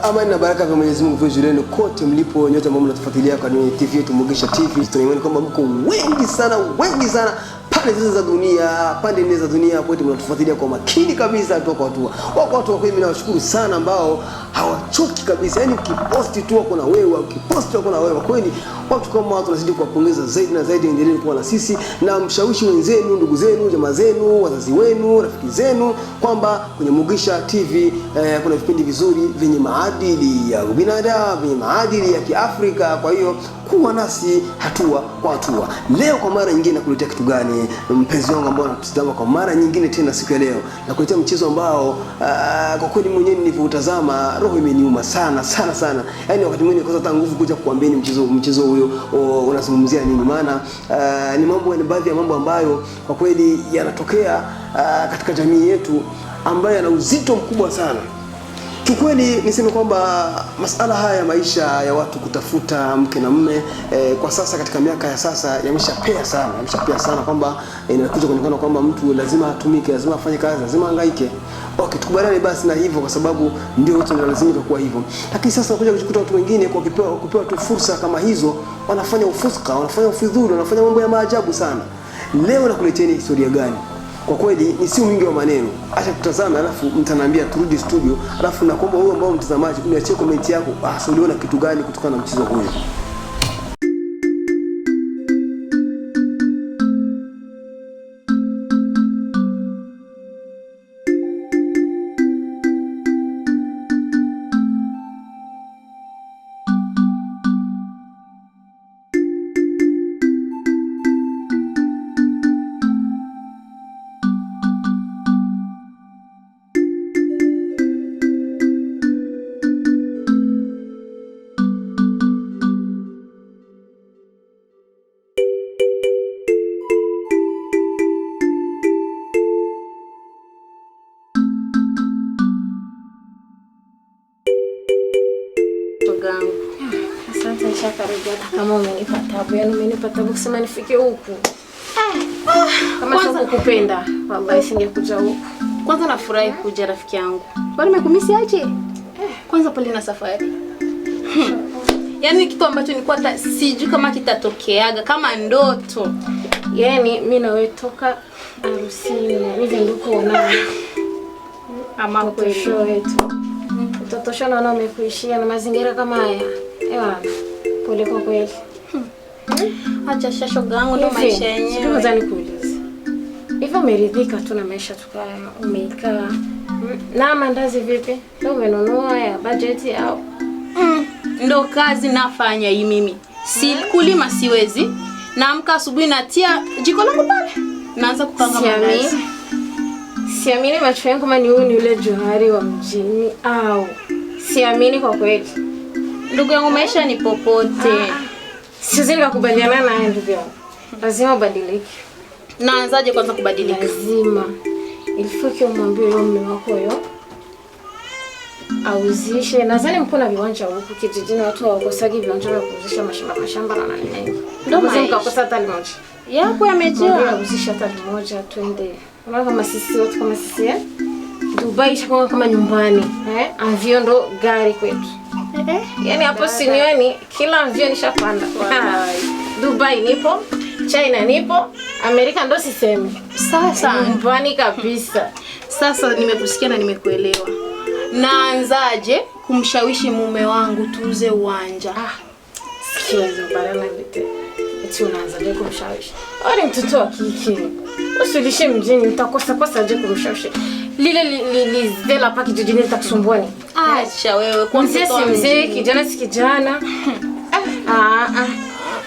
Amani na baraka za Mwenyezi Mungu viwe juu yenu kote mlipo nyote ambao mnatufuatilia kwa TV yetu Mugisha TV. Tunaimani kwamba mko wengi sana pande za dunia, pande nne za dunia wote mnatufuatilia kwa makini kabisa toka watu. Watu wa kweli mimi nawashukuru sana ambao hawachoki kabisa. Yaani ukiposti tu wako na wewe, ukiposti wako na wewe. Kweli watu kama watu tunazidi kuwapongeza zaidi na zaidi, endeleeni kuwa na sisi na mshawishi wenzenu, ndugu zenu, jamaa zenu, wazazi wenu, rafiki zenu kwamba kwenye Mugisha TV kuna vipindi vizuri vyenye maadili ya binadamu, vyenye maadili ya Kiafrika. Kwa hiyo kuwa nasi hatua kwa hatua. Leo kwa mara nyingine nakuletea kitu gani mpenzi wangu ambao anatutazama kwa mara nyingine tena siku ya leo? Nakuletea mchezo ambao kwa kweli mwenyewe nilipotazama roho imeniuma sana. Yaani wakati mwingine nikosa hata nguvu kuja kukuambieni mchezo huyo unazungumzia nini, maana ni baadhi ya mambo ambayo kwa kweli yanatokea katika jamii yetu ambayo yana uzito mkubwa sana. Kikweli niseme kwamba masuala haya ya maisha ya watu kutafuta mke na mume kwa sasa katika miaka ya sasa yameshapea sana kwamba inakuja kuonekana kwamba mtu lazima atumike, lazima afanye kazi, lazima hangaike. Okay, tukubaliane basi na hivyo kwa sababu ndio watu wanalazimika kuwa hivyo. Lakini sasa unakuja kukuta watu wengine kwa kupewa tu fursa kama hizo wanafanya ufuska, wanafanya ufidhuli, wanafanya mambo ya maajabu sana. Leo nakuletea historia gani? Kwa kweli ni si mwingi wa maneno. Acha tutazame alafu mtaniambia turudi studio. Alafu naomba wewe ambao mtazamaji uniachie comment yako. Uliona kitu gani kutokana na mchezo huu? Asante nishakaribia kama umenipa tabu kusema nifike huku. Kama sio kukupenda, wallahi singekuja huku. Kwanza nafurahi kuja rafiki yangu. Bali nimekumisi aje? Kwanza pale na safari. Yaani kitu ambacho nilikuwa sijui kama kitatokeaga kama ndoto. Yaani mimi na wewe toka harusini, hivi ndiko unaona. Ama kweli wetu. Utotosha na umekuishia na mazingira kama haya. Pole kwa kweli. Acha shoga yangu ndo maisha yenyewe. Sikuweza nikuulize. Hivyo umeridhika tu na maisha tukaya, umeikaa. Na mandazi vipi? Ndio umenunua ya budget au? Ndo kazi nafanya hii mimi. Kulima siwezi. Naamka asubuhi natia jiko langu pale. Naanza kupanga mandazi. Siamini macho yangu kama ni huyu ni yule Johari wa mjini au. Siamini kwa kweli. Ndugu yangu maisha ni popote. Siwezi nikakubaliana naye ndugu yangu. Lazima ubadilike. Naanzaje kwanza kubadilika? Lazima. Ilifike umwambie yule mume wako huyo auzishe. Nadhani mko na viwanja huko kijijini, watu hawakosagi viwanja vya kuuzisha mashamba na nini. Ndio maana mkakosa hata moja. Yako yamejaa. Auzisha hata moja twende. Unaona kama sisi watu kama sisi Dubai ishakuwa kama nyumbani. Avion ndo gari kwetu. Yaani hapo sinioni kila avion nishapanda. Dubai nipo, China nipo, Amerika ndo sisemi. Sasa nyumbani kabisa. Sasa nimekusikia na nimekuelewa. Naanzaje kumshawishi mume wangu tuuze uwanja? Sikiza barana vite. Eti unaanzaje kumshawishi? Wale mtoto wa kike. Usilishe mjini utakosa aje kumshawishi. Lile zela paki jijini litakusumbua ni. Acha wewe kwanza mzee kijana si kijana.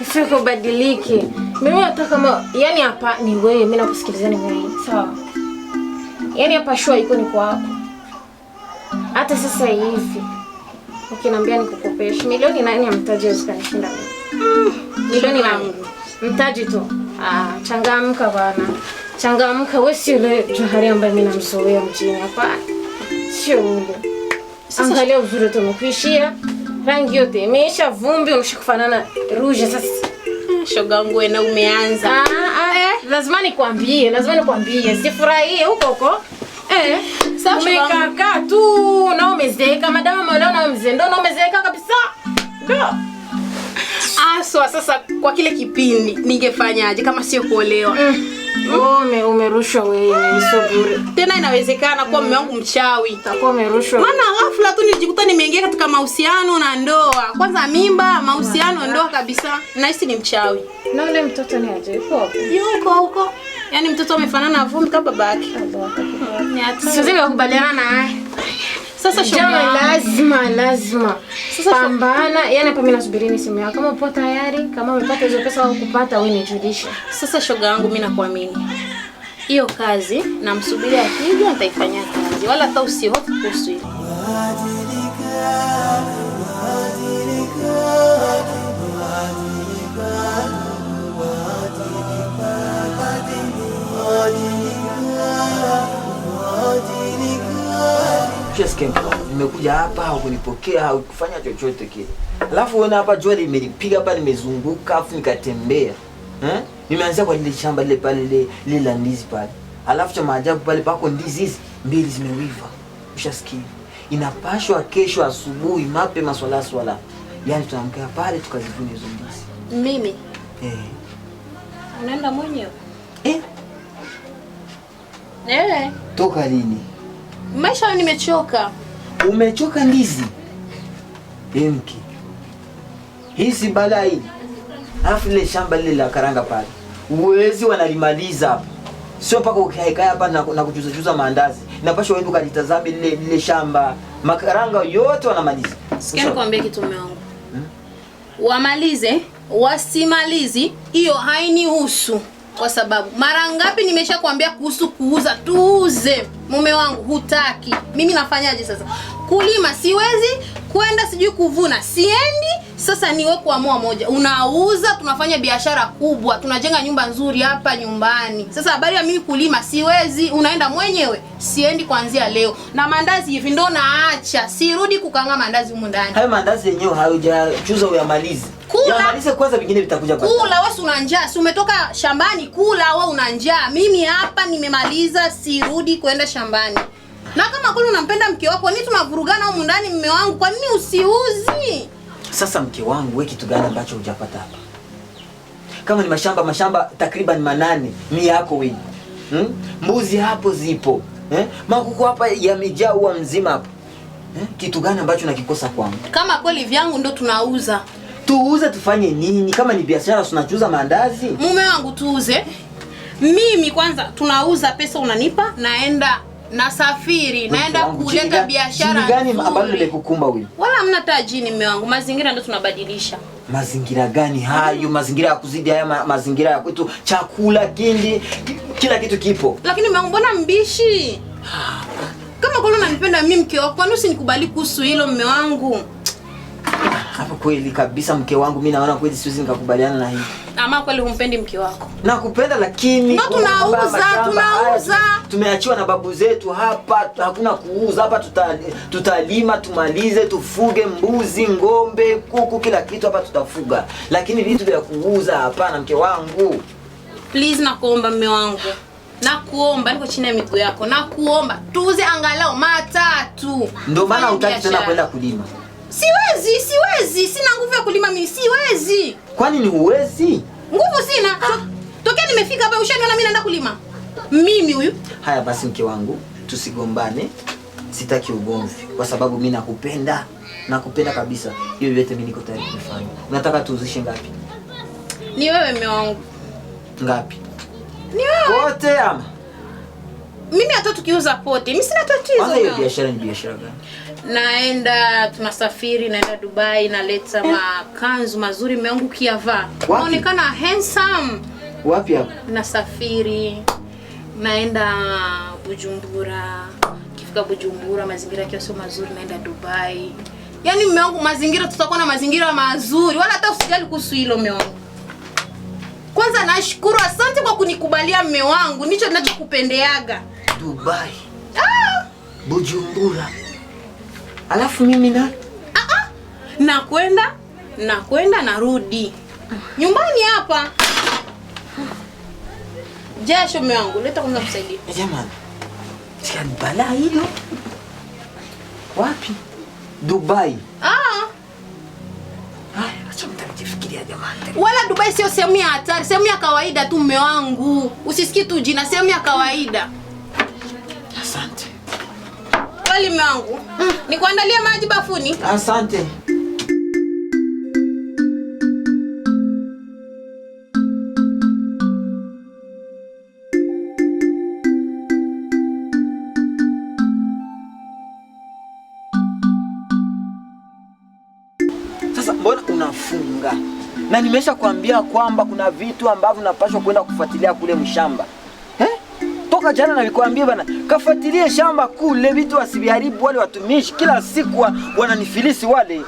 Ifike ubadilike. Mimi nataka kama yani hapa ni wewe, mimi nakusikiliza ni wewe. Sawa. Yani hapa shua iko ni kwako. Hata sasa hivi ukiniambia nikukopesha milioni nani amtaji usikanishinda mimi. Milioni nani? Mtaji tu. Changamka bwana. Changamka, wewe si yule Johari ambaye mimi namzoea mjini hapa. Sio yule. Angalia uzuri tu umekuishia. Rangi yote imeisha, vumbi umeshakufanana rouge sasa. Shoga yangu wewe na umeanza. Lazima nikwambie, sifurahie huko. Umekaa tu na umezeeka madama umeona na mzee ndo umezeeka kabisa. Ndio. Sasa kwa kile kipindi ningefanyaje kama sio kuolewa? Umerushwa wewe, sio bure. Tena inawezekana kuwa mume wangu mchawi. Utakuwa umerushwa. Maana ghafla tu nilijikuta nimeingia katika mahusiano na ndoa. Kwanza mimba, mahusiano, ndoa kabisa. Nahisi ni mchawi. Na yule mtoto ni aje? Yuko huko. Yaani mtoto amefanana na vumbi kama babake. Siwezi kukubaliana naye. Sasa lazima. Sasa pambana, yani hapa mimi nasubirini simu yako. Kama upo tayari, kama umepata hizo pesa au kupata wewe nijulishe. Sasa shoga yangu mimi nakuamini. Hiyo kazi namsubiri akija nitaifanyia kazi. Wala hata usihofu kuhusu hilo. Nimekuja hapa hukunipokea hukufanya chochote kile. Alafu uone hapa jua limelipiga hapa nimezunguka afu nikatembea. Nimeanzia kwa lile shamba lile pale lile la ndizi pale. Alafu cha maajabu pale pako ndizi hizi 2 zimeiva. Ushasikia? Inapashwa kesho asubuhi mapema swala. Yaani tunaamka pale tukazivuna hizo ndizi. Mimi? Unaenda mwenyewe? Toka lini? Maisha nimechoka. Umechoka ndizi? Mke. Hii si balaa hii. Alafu ile shamba lile la karanga pale. Uwezi wanalimaliza hapa. Sio mpaka ukae hapa na kuchuza maandazi. Inapaswa uende ukalitazame lile shamba. Makaranga yote wanamaliza. Sikia nikwambie kitu mume wangu. Wamalize, wasimalizi, hiyo hainihusu. Kwa sababu mara ngapi nimeshakwambia kuhusu kuuza, tuuze. Mume wangu hutaki. Mimi nafanyaje sasa? Kulima siwezi, kwenda sijui kuvuna siendi. Sasa niwe kuamua moja. Unauza, tunafanya biashara kubwa, tunajenga nyumba nzuri hapa nyumbani. Sasa habari ya mimi kulima siwezi, unaenda mwenyewe. Siendi kuanzia leo. Na mandazi hivi ndo naacha. Sirudi kukanga mandazi humu ndani. Hayo mandazi yenyewe haujachuza uyamalize. Yamalize kwanza vingine vitakuja baadaye. Kula wewe una njaa. Si umetoka shambani kula wewe una njaa. Mimi hapa nimemaliza sirudi kwenda shambani. Na kama kweli unampenda mke wako, nini tunavurugana humu ndani mume wangu? Kwa nini usiuzi? Sasa mke wangu wewe kitu gani ambacho hujapata hapa? Kama ni mashamba takriban 8 ni yako wewe. Mbuzi hapo zipo. Makuku hapa yamejaa ua mzima hapo. Kitu gani ambacho nakikosa kwangu? Kama kweli vyangu ndo tunauza. Tuuze tufanye nini? Kama ni biashara tunachuza maandazi. Mume wangu tuuze. Mimi kwanza tunauza, pesa unanipa, naenda nasafiri, naenda kuleta biashara. Gani ambalo lilikukumba wewe? Wala hamna tajini mume wangu. Mazingira ndo tunabadilisha. Mazingira gani hayo? Mazingira ya kuzidi haya mazingira ya kwetu, chakula kingi, kila kitu kipo. Lakini mume wangu mbona mbishi? Kama kweli unanipenda mimi mke wako, kwani usinikubali kuhusu hilo mume wangu? Hapo kweli kabisa mke wangu, mimi naona kweli siwezi nikakubaliana na hili. Ama kweli humpendi mke wako? Nakupenda lakini ndo tunauza. Tumeachiwa na babu zetu hapa, hakuna kuuza hapa, tutalima, tumalize, tufuge mbuzi, ngombe, kuku, kila kitu hapa tutafuga. Lakini vitu vya kuuza hapana mke wangu. Please nakuomba mume wangu. Nakuomba, niko chini ya miguu yako. Nakuomba tuuze angalau 3. Ndio maana hutaki tena kwenda kulima. Siwezi. Sina nguvu ya kulima mimi, siwezi. Kwani ni huwezi? Nguvu sina. Tokea nimefika hapa ushaniona mimi naenda kulima. Mimi huyu. Haya basi mke wangu, tusigombane. Sitaki ugomvi kwa sababu mimi nakupenda. Nakupenda kabisa. Hiyo yote mimi niko tayari kufanya. Unataka tuuzishe ngapi? Ni wewe mume wangu. Ngapi? Ni wewe. Pote ama? Mimi hata tukiuza pote, mimi sina tatizo. Kwanza hiyo biashara ni biashara gani? Naenda tunasafiri, naenda Dubai, naleta makanzu mazuri mume wangu kiyavaa. Unaonekana handsome. Wapi hapo? Nasafiri. Naenda Bujumbura. Kifika Bujumbura mazingira yake sio mazuri, naenda Dubai. Yaani mume wangu mazingira tutakuwa na mazingira mazuri. Wala hata usijali kuhusu hilo mume wangu. Kwanza nashukuru, asante kwa kunikubalia mume wangu. Nicho ninachokupendeaga. Dubai. Bujumbura. Alafu mimi na nakwenda narudi. Nyumbani hapa. Jasho mume wangu, leta kwanza kusaidia. Jamani. Tia bala hilo. Wapi? Dubai. Acha mtajifikiria jamani. Wala Dubai sio sehemu ya hatari, sehemu ya kawaida tu mume wangu. Usisikie tu jina, sehemu ya kawaida. Asante. Wali mume wangu. Nikuandalie maji bafuni? Asante. Sasa mbona unafunga? Na nimesha kuambia kwamba kuna vitu ambavyo unapaswa kwenda kufuatilia kule mshamba. Toka jana nilikwambia bana, kafuatilie shamba kule, vitu wasiviharibu wale watumishi kila siku wananifilisi wale.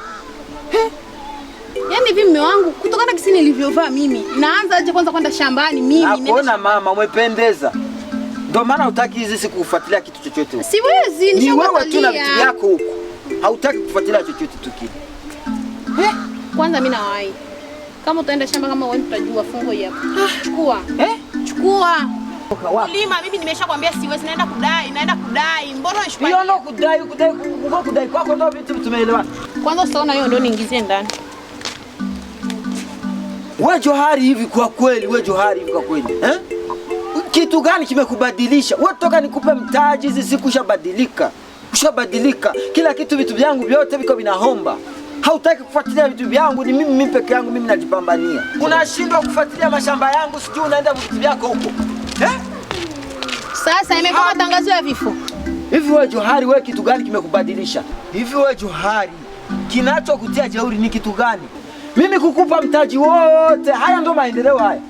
Yaani hivi mume wangu, kutokana na kisi nilivyovaa mimi, naanza aje kwanza kwenda shambani mimi? Nakuona mama, umependeza. Ndio maana hutaki hizi siku kufuatilia kitu chochote huko. Siwezi, ni wewe tu na vitu vyako huko. Hautaki kufuatilia chochote tu kile. Kwanza mimi nawahi. Kama utaenda shamba kama wewe tutajua fungo hii hapa. Chukua. Chukua. Lima, mimi nimeshakwambia siwezi, naenda kudai. Mbona unashukua? Hiyo ndo kudai kwako ndio vitu tumeelewana. Kwanza usiona hiyo ndio niingizie ndani. Wewe Johari hivi kwa kweli, kitu gani kimekubadilisha? Wewe toka nikupe mtaji hizi siku ushabadilika. Kila kitu, vitu vyangu vyote viko vinahomba. Hautaki kufuatilia vitu vyangu, ni mimi peke yangu, mimi najipambania. Unashindwa kufuatilia mashamba yangu, sijui unaenda vitu vyako huko. Sasa imekuwa matangazo ya vifo. Hivi wewe Johari, wewe kitu gani kimekubadilisha? Hivi wewe Johari, kinachokutia jeuri ni kitu gani? Mimi kukupa mtaji wote, haya ndo maendeleo haya.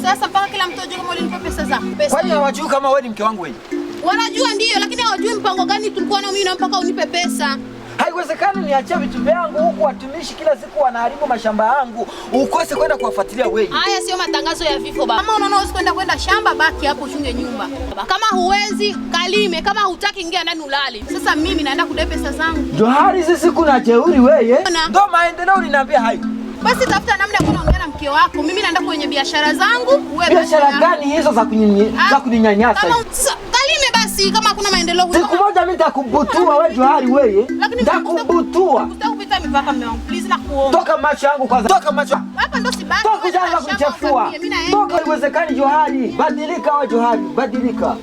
Sasa mpaka kila mtu ajue kama ulinipa pesa zako. Kwani hawajui kama wewe ni mke wangu wewe? Wanajua ndio, lakini hawajui mpango gani tulikuwa nao mimi na mpaka unipe pesa. Haiwezekani niachie vitu vyangu huku watumishi kila siku wanaharibu mashamba yangu, ukose kwenda kuwafuatilia wewe. Haya sio matangazo ya vifo baba. Kama unaona usikwenda kwenda shamba, baki hapo uchunge nyumba. Kama huwezi kalime, kama hutaki ingia ndani ulale. Sasa mimi naenda kudai pesa zangu. Johari, sisi siku na jeuri wewe. Ndio maendeleo uliniambia hayo. Basi tafuta namna ya kuongea na mke wako. Mimi naenda kwenye biashara zangu. Wewe biashara gani hizo za kuninyanyasa? Kalime basi kama hakuna maendeleo. Siku moja mimi nitakubutua wewe Johari wewe. Nitakubutua. Utakupita mipaka mume wangu. Please nakuomba. Toka macho yangu kwanza. Toka macho. Hapa ndo sibaki. Toka ujaanza kuchafua. Toka, haiwezekani Johari. Badilika wewe Johari, badilika.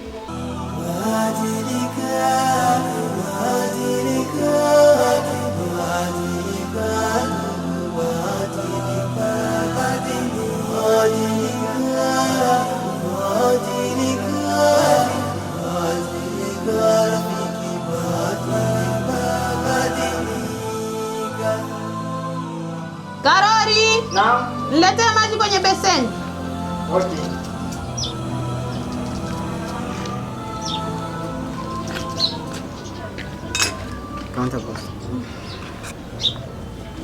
Karori! Naam. Niletea maji kwenye beseni. Okay. Kaunta boss.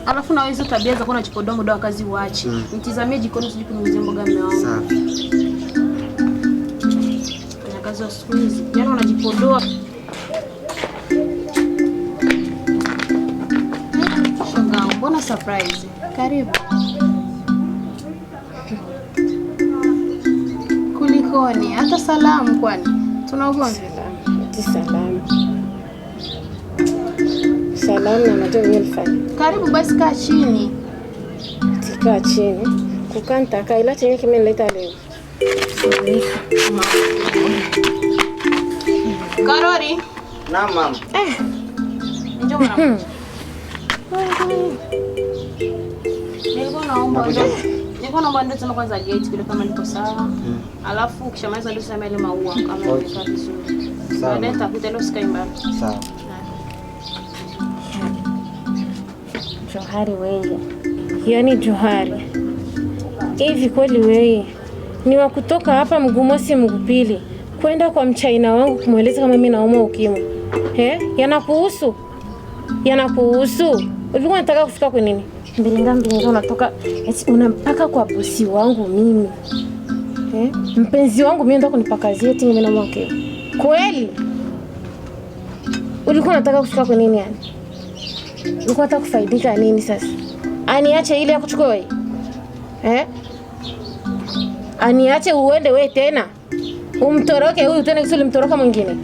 Alafu na hizo tabia za kuwa na jipodoa muda wa kazi uache. Nitizamie jikoni usije kuniuzia mboga mume wangu. Safi. Kuna kazi wa siku hizi. Yaani unajipodoa. Shoga, mbona surprise? Karibu. Kulikoni? Hata salamu kwani? Tuna ugomvi? Salamu na najua nilifanya. Karibu basi, kaa chini. Tika chini. Kukanta kaa ila chenye kimenileta leo. Karori. Naam mama. Njoo mama. Nilikuwa naomba ndio tena kwanza gate kile kama liko sawa. Alafu ukishamaliza ndio sema ile maua kama imekaa vizuri. Sawa. Baadaye nitakuta leo sky mbali. Sawa. Johari wewe. Yaani Johari. Hivi kweli wewe ni wa kutoka hapa mguu mosi mguu pili kwenda kwa mchaina wangu kumweleza kama mimi naumwa ukimwi? Yanakuhusu? Ulikuwa unataka kufika kwa nini? Mbilinga unatoka unampaka kwa bosi wangu mimi. Mpenzi wangu mimi ndo kunipakazia eti mimi naumwa ukimwi. Kweli? Ulikuwa unataka kufika kwa nini yani? Ulikuwa unataka kufaidika nini sasa? Aniache ile ya kuchukua wewe? Aniache uende wewe tena? Umtoroke huyu tena kisuli mtoroka mwingine.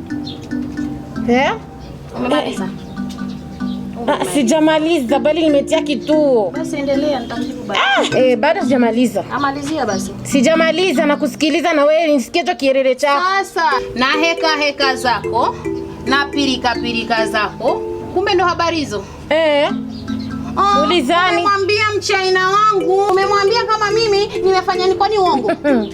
Umemaliza? Sijamaliza bali nimetia kituo. Basi endelea nitakujibu baadaye. Bado sijamaliza. Amalizia basi. Sijamaliza na kusikiliza na wewe nisikie hicho kielele chako. Sasa na heka zako na pirika zako. Kumbe ndo habari hizo. Ulizani. Umemwambia mchaina wangu. Umemwambia kama mimi nimefanya ni kwani uongo?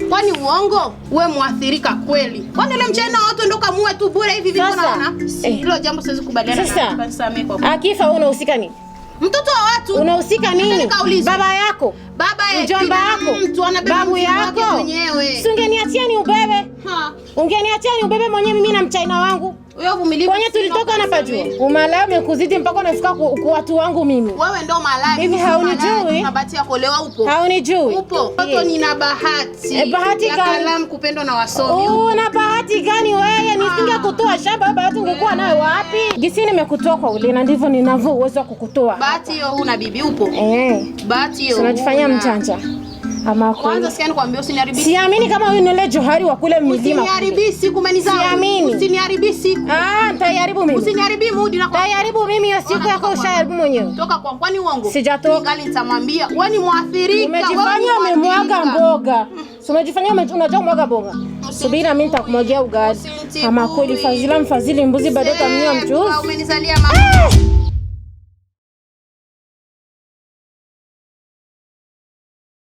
Kwani uongo? Wewe muathirika kweli. Kwani yule mchaina watu ndo kamue tu bure hivi vipi unaona? Hilo jambo siwezi kubaliana na nisamee kwa. Akifa wewe unahusika nini? Mtoto wa watu. Unahusika nini? Baba yako. Baba yake. Mjomba yako. Babu yako. Mwenyewe. Si ungeniachia ni ubebe. Ungeniachia ni ubebe mwenyewe mimi na mchaina wangu. Wewe uvumilivu. Kwenye tulitoka na pajua. Umalaya umekuzidi mpaka unafika kwa watu wangu mimi. Wewe ndo malaya. Hivi haunijui? Bahati ya kuolewa upo. Haunijui? Upo. Mtoto nina bahati. Bahati ya gani? kalamu kupendwa na wasomi. Una bahati gani wewe? Nisinge kutoa shamba bahati ungekuwa nayo wapi? Gisi nimekutoa kwa ule na ndivyo ninavyo uwezo wa kukutoa. Bahati hiyo huna bibi upo? Bahati hiyo. Unajifanyia mjanja. Ama kwanza sikia nikwambia usiniharibie. Siamini kama wewe ni yule Johari wa kule mlima. Usiniharibie siku umenizaa. Siamini. Usiniharibie siku. Nitaharibu mimi. Usiniharibie mood na kwa. Nitaharibu mimi hiyo siku yako ushaharibu mwenyewe. Toka kwa kwani uongo? Sijatoka. Ningali nitamwambia wewe ni muathirika. Umejifanya umemwaga mboga. Si umejifanya unajua kumwaga mboga. Subiri mimi nitakumwagia ugali. Ama kweli Fazila mfadhili mbuzi bado tamnywa mchuzi. Umenizalia mama.